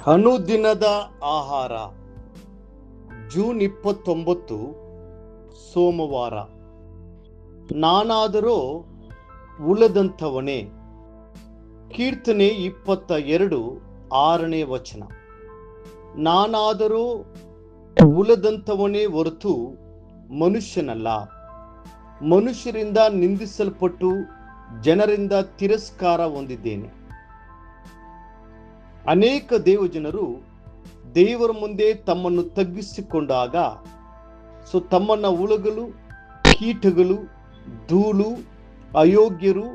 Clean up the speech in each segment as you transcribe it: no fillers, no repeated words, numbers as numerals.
ಅನುದಿನದ ಆಹಾರ ಜೂನ್ 29 ಸೋಮವಾರ. ನಾನಾದರೋ ಉಳದಂಥವನೇ. ಕೀರ್ತನೆ 22 6ನೇ ವಚನ. ನಾನಾದರೋ ಉಳದಂಥವನೇ ಹೊರತು ಮನುಷ್ಯನಲ್ಲ. ಮನುಷ್ಯರಿಂದ ನಿಂದಿಸಲ್ಪಟ್ಟು ಜನರಿಂದ ತಿರಸ್ಕಾರ ಹೊಂದಿದ್ದೇನೆ. ಅನೇಕ ದೇವಜನರು ದೇವರ ಮುಂದೆ ತಮ್ಮನ್ನು ತಗ್ಗಿಸಿಕೊಂಡಾಗ ತಮ್ಮನ್ನ ಉಳಗಲು, ಕೀಟಗಳು, ಧೂಳು, ಅಯೋಗ್ಯರು,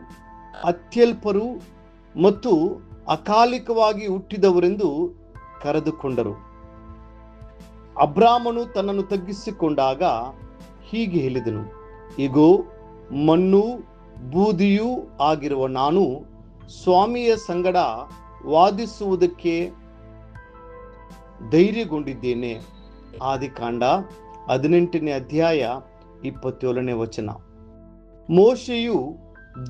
ಅತ್ಯಲ್ಪರು ಮತ್ತು ಅಕಾಲಿಕವಾಗಿ ಹುಟ್ಟಿದವರೆಂದು ಕರೆದುಕೊಂಡರು. ಅಬ್ರಾಮನು ತನ್ನನ್ನು ತಗ್ಗಿಸಿಕೊಂಡಾಗ ಹೀಗೆ ಹೇಳಿದನು, ಇಗೋ, ಮಣ್ಣು ಬೂದಿಯೂ ಆಗಿರುವ ನಾನು ಸ್ವಾಮಿಯ ಸಂಗಡ ವಾದಿಸುವುದಕ್ಕೆ ಧೈರ್ಯಗೊಂಡಿದ್ದೇನೆ. ಆದಿಕಾಂಡ 18ನೇ ಅಧ್ಯಾಯ 27ನೇ ವಚನ. ಮೋಶೆಯು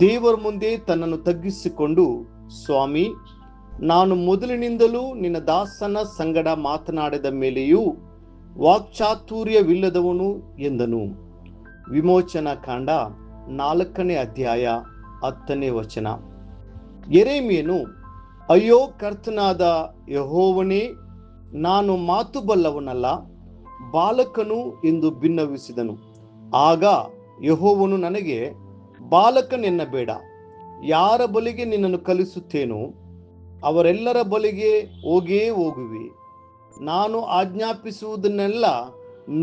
ದೇವರ ಮುಂದೆ ತನ್ನನ್ನು ತಗ್ಗಿಸಿಕೊಂಡು, ಸ್ವಾಮಿ, ನಾನು ಮೊದಲಿನಿಂದಲೂ ನಿನ್ನ ದಾಸನ ಸಂಗಡ ಮಾತನಾಡಿದ ಮೇಲೆಯೂ ವಾಕ್ಚಾತುರ್ಯವಿಲ್ಲದವನು ಎಂದನು. ವಿಮೋಚನಾ ಕಾಂಡ 4ನೇ ಅಧ್ಯಾಯ 10ನೇ ವಚನ. ಯೆರೆಮೀಯನು, ಅಯ್ಯೋ ಕರ್ತನಾದ ಯೆಹೋವನೇ, ನಾನು ಮಾತು ಬಲ್ಲವನಲ್ಲ, ಬಾಲಕನು ಎಂದು ಭಿನ್ನವಿಸಿದನು. ಆಗ ಯೆಹೋವನು ನನಗೆ, ಬಾಲಕನೆನ್ನಬೇಡ, ಯಾರ ಬಳಿಗೆ ನಿನ್ನನ್ನು ಕಲಿಸುತ್ತೇನೋ ಅವರೆಲ್ಲರ ಬಳಿಗೆ ಹೋಗೇ ಹೋಗುವೆ. ನಾನು ಆಜ್ಞಾಪಿಸುವುದನ್ನೆಲ್ಲ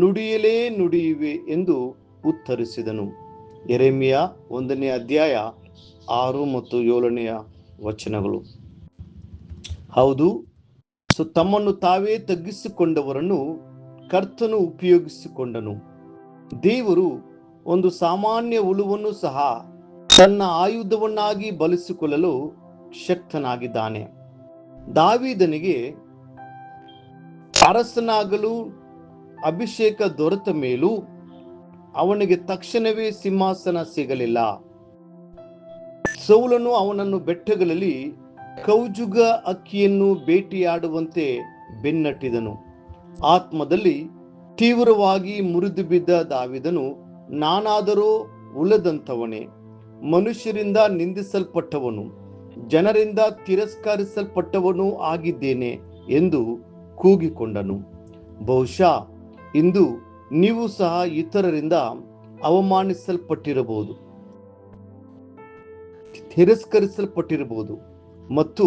ನುಡಿಯಲೇ ನುಡಿಯುವೆ ಎಂದು ಉತ್ತರಿಸಿದನು. ಯೆರೆಮೀಯ 1ನೇ ಅಧ್ಯಾಯ 6 ಮತ್ತು 7ನೇ ವಚನಗಳು. ಹೌದು, ತಮ್ಮನ್ನು ತಾವೇ ತಗ್ಗಿಸಿಕೊಂಡವರನ್ನು ಕರ್ತನು ಉಪಯೋಗಿಸಿಕೊಂಡನು. ದೇವರು ಒಂದು ಸಾಮಾನ್ಯ ಹುಳುವನ್ನು ಸಹ ತನ್ನ ಆಯುಧವನ್ನಾಗಿ ಬಳಸಿಕೊಳ್ಳಲು ಶಕ್ತನಾಗಿದ್ದಾನೆ. ದಾವೀದನಿಗೆ ಅರಸನಾಗಲು ಅಭಿಷೇಕ ದೊರೆತ ಮೇಲೂ ಅವನಿಗೆ ತಕ್ಷಣವೇ ಸಿಂಹಾಸನ ಸಿಗಲಿಲ್ಲ. ಸೌಲನು ಅವನನ್ನು ಬೆಟ್ಟಗಳಲ್ಲಿ ಕೌಜುಗ ಅಕ್ಕಿಯನ್ನು ಬೇಟೆಯಾಡುವಂತೆ ಬೆನ್ನಟ್ಟಿದನು. ಆತ್ಮದಲ್ಲಿ ತೀವ್ರವಾಗಿ ಮುರಿದು ಬಿದ್ದ ದಾವೀದನು, ನಾನಾದರೋ ಉಳದಂಥವನೇ, ಮನುಷ್ಯರಿಂದ ನಿಂದಿಸಲ್ಪಟ್ಟವನು, ಜನರಿಂದ ತಿರಸ್ಕರಿಸಲ್ಪಟ್ಟವನು ಆಗಿದ್ದೇನೆ ಎಂದು ಕೂಗಿಕೊಂಡನು. ಬಹುಶಃ ಇಂದು ನೀವು ಸಹ ಇತರರಿಂದ ಅವಮಾನಿಸಲ್ಪಟ್ಟಿರಬಹುದು, ತಿರಸ್ಕರಿಸಲ್ಪಟ್ಟಿರಬಹುದು ಮತ್ತು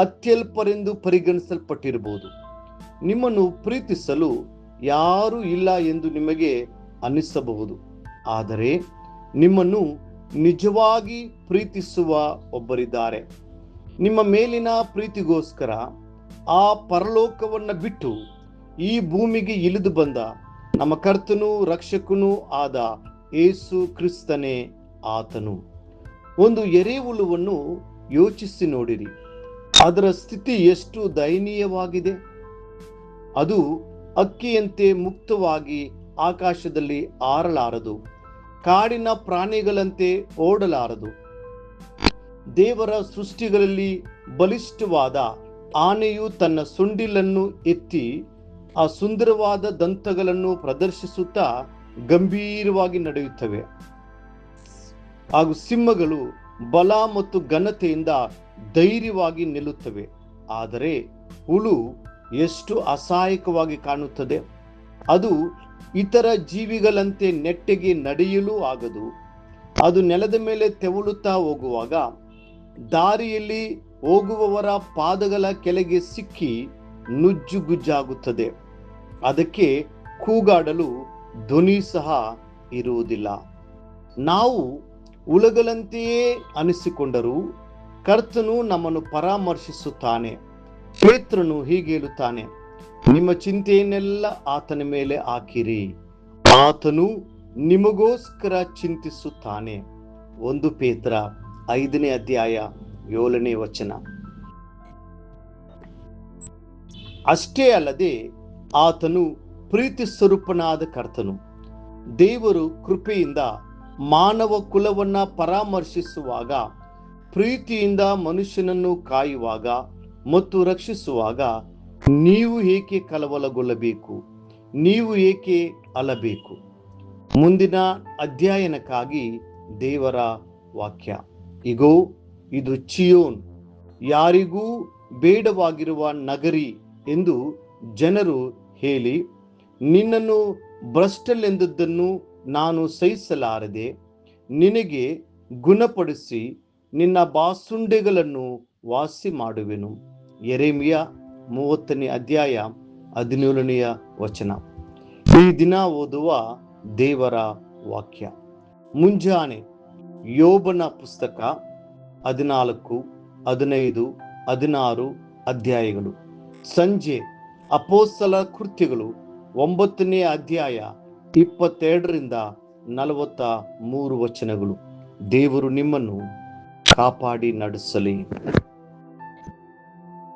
ಅತ್ಯಲ್ಪರೆಂದು ಪರಿಗಣಿಸಲ್ಪಟ್ಟಿರಬಹುದು. ನಿಮ್ಮನ್ನು ಪ್ರೀತಿಸಲು ಯಾರೂ ಇಲ್ಲ ಎಂದು ನಿಮಗೆ ಅನಿಸಬಹುದು. ಆದರೆ ನಿಮ್ಮನ್ನು ನಿಜವಾಗಿ ಪ್ರೀತಿಸುವ ಒಬ್ಬರಿದ್ದಾರೆ. ನಿಮ್ಮ ಮೇಲಿನ ಪ್ರೀತಿಗೋಸ್ಕರ ಆ ಪರಲೋಕವನ್ನ ಬಿಟ್ಟು ಈ ಭೂಮಿಗೆ ಇಳಿದು ಬಂದ ನಮ್ಮ ಕರ್ತನೂ ರಕ್ಷಕನೂ ಆದ ಯೇಸು ಕ್ರಿಸ್ತನೇ ಆತನು. ಒಂದು ಎರೆಹುಳುವನ್ನು ಯೋಚಿಸಿ ನೋಡಿರಿ. ಅದರ ಸ್ಥಿತಿ ಎಷ್ಟು ದಯನೀಯವಾಗಿದೆ. ಅದು ಅಕ್ಕಿಯಂತೆ ಮುಕ್ತವಾಗಿ ಆಕಾಶದಲ್ಲಿ ಹಾರಲಾರದು, ಕಾಡಿನ ಪ್ರಾಣಿಗಳಂತೆ ಓಡಲಾರದು. ದೇವರ ಸೃಷ್ಟಿಗಳಲ್ಲಿ ಬಲಿಷ್ಠವಾದ ಆನೆಯು ತನ್ನ ಸೊಂಡಿಲನ್ನು ಎತ್ತಿ ಆ ಸುಂದರವಾದ ದಂತಗಳನ್ನು ಪ್ರದರ್ಶಿಸುತ್ತಾ ಗಂಭೀರವಾಗಿ ನಡೆಯುತ್ತವೆ. ಹಾಗೂ ಸಿಂಹಗಳು ಬಲ ಮತ್ತು ಘನತೆಯಿಂದ ಧೈರ್ಯವಾಗಿ ನಿಲ್ಲುತ್ತವೆ. ಆದರೆ ಹುಳು ಎಷ್ಟು ಅಸಹಾಯಕವಾಗಿ ಕಾಣುತ್ತದೆ. ಅದು ಇತರ ಜೀವಿಗಳಂತೆ ನೆಟ್ಟಗೆ ನಡೆಯಲು ಆಗದು. ಅದು ನೆಲದ ಮೇಲೆ ತೆವಳುತ್ತಾ ಹೋಗುವಾಗ ದಾರಿಯಲ್ಲಿ ಹೋಗುವವರ ಪಾದಗಳ ಕೆಳಗೆ ಸಿಕ್ಕಿ ನುಜ್ಜುಗುಜ್ಜಾಗುತ್ತದೆ. ಅದಕ್ಕೆ ಕೂಗಾಡಲು ಧ್ವನಿ ಸಹ ಇರುವುದಿಲ್ಲ. ನಾವು ಹುಳುಗಳಂತೆಯೇ ಅನಿಸಿಕೊಂಡರೂ ಕರ್ತನು ನಮ್ಮನ್ನು ಪರಾಮರ್ಶಿಸುತ್ತಾನೆ. ಪೇತ್ರನು ಹೀಗೆ ಹೇಳುತ್ತಾನೆ, ನಿಮ್ಮ ಚಿಂತೆಯನ್ನೆಲ್ಲ ಆತನ ಮೇಲೆ ಹಾಕಿರಿ, ಆತನು ನಿಮಗೋಸ್ಕರ ಚಿಂತಿಸುತ್ತಾನೆ. 1 ಪೇತ್ರ 5ನೇ ಅಧ್ಯಾಯ 7ನೇ ವಚನ. ಅಷ್ಟೇ ಅಲ್ಲದೆ ಆತನು ಪ್ರೀತಿ ಸ್ವರೂಪನಾದ ಕರ್ತನು. ದೇವರು ಕೃಪೆಯಿಂದ ಮಾನವ ಕುಲವನ್ನ ಪರಾಮರ್ಶಿಸುವಾಗ, ಪ್ರೀತಿಯಿಂದ ಮನುಷ್ಯನನ್ನು ಕಾಯುವಾಗ ಮತ್ತು ರಕ್ಷಿಸುವಾಗ ನೀವು ಏಕೆ ಕಳವಳಗೊಳ್ಳಬೇಕು? ನೀವು ಏಕೆ ಅಳಬೇಕು? ಮುಂದಿನ ಅಧ್ಯಯನಕ್ಕಾಗಿ ದೇವರ ವಾಕ್ಯ. ಇಗೋ, ಇದು ಚಿಯೋನ್, ಯಾರಿಗೂ ಬೇಡವಾಗಿರುವ ನಗರಿ ಎಂದು ಜನರು ಹೇಳಿ ನಿನ್ನನ್ನು ಭ್ರಷ್ಟಲೆಂದದ್ದನ್ನು ನಾನು ಸಹಿಸಲಾರದೆ ನಿನಗೆ ಗುಣಪಡಿಸಿ ನಿನ್ನ ಬಾಸುಂಡೆಗಳನ್ನು ವಾಸಿ ಮಾಡುವೆನು. ಯೆರೆಮೀಯ 30ನೇ ಅಧ್ಯಾಯ 17ನೇ ವಚನ. ಈ ದಿನ ಓದುವ ದೇವರ ವಾಕ್ಯ. ಮುಂಜಾನೆ ಯೋಬನ ಪುಸ್ತಕ 14, 15, 16 ಅಧ್ಯಾಯಗಳು. ಸಂಜೆ ಅಪೊಸ್ತಲ ಕೃತ್ಯಗಳು 9ನೇ ಅಧ್ಯಾಯ 22ರಿಂದ 43 ವಚನಗಳು. ದೇವರು ನಿಮ್ಮನ್ನು ಕಾಪಾಡಿ ನಡೆಸಲಿ.